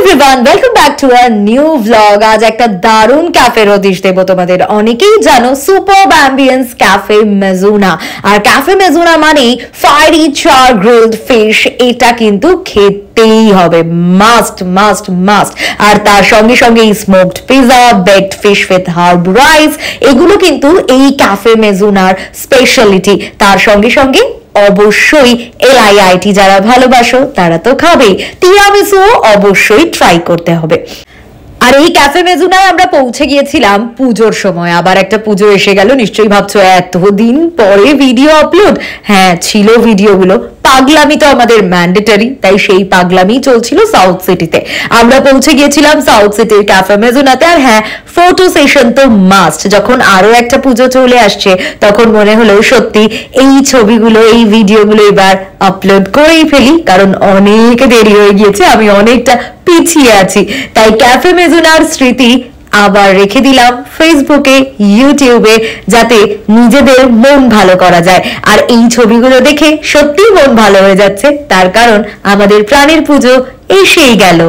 Everyone, welcome back to a new vlog. আজ একটা দারুণ ক্যাফের হদিশ দেবো তোমাদের। অনেকেই জানো সুপারব অ্যাম্বিয়েন্স ক্যাফে মেজুনা। আর ক্যাফে মেজুনা মানে ফায়ারি চার গ্রিলড ফিশ, এটা কিন্তু খেতেই হবে, মাস্ট মাস্ট মাস্ট। আর তার সঙ্গে সঙ্গে smoked pizza, baked fish with herb rice, এগুলো কিন্তু এই ক্যাফে মেজুনার স্পেশালিটি। তার সঙ্গে সঙ্গে অবশ্যই LIIT যারা ভালোবাসো তারা তো খাবেই, তিরামিসু অবশ্যই ট্রাই করতে হবে। আর এই ক্যাফে মেজুনায় আমরা পৌঁছে গিয়েছিলাম পুজোর সময়। আবার একটা পুজো এসে গেল, নিশ্চয়ই ভাবছো এতদিন পরে ভিডিও আপলোড। হ্যাঁ, ছিল ভিডিওগুলো, পাগলামি তো আমাদের ম্যান্ডেটরি, তাই সেই পাগলামি চলছিল সাউথ সিটিতে। আমরা পৌঁছে গিয়েছিলাম সাউথ সিটির ক্যাফে মেজুনাতে। আর হ্যাঁ, ফটো সেশন তো মাস্ট। যখন আরো একটা পুজো চলে আসছে তখন মনে হলো সত্যি এই ছবিগুলো, এই ভিডিওগুলো এবার আপলোড করেই ফেলি, কারণ অনেক দেরি হয়ে গিয়েছে, আমি অনেকটা পিছিয়ে আছি। তাই ক্যাফে মেজুনার স্মৃতি আবার রেখে দিলাম ফেসবুকে, ইউটিউবে, যাতে নিজেদের মন ভালো করা যায়। আর এই ছবিগুলো দেখে সত্যি মন ভালো হয়ে যাচ্ছে, তার কারণ আমাদের প্রাণের পুজো এসেই গেল।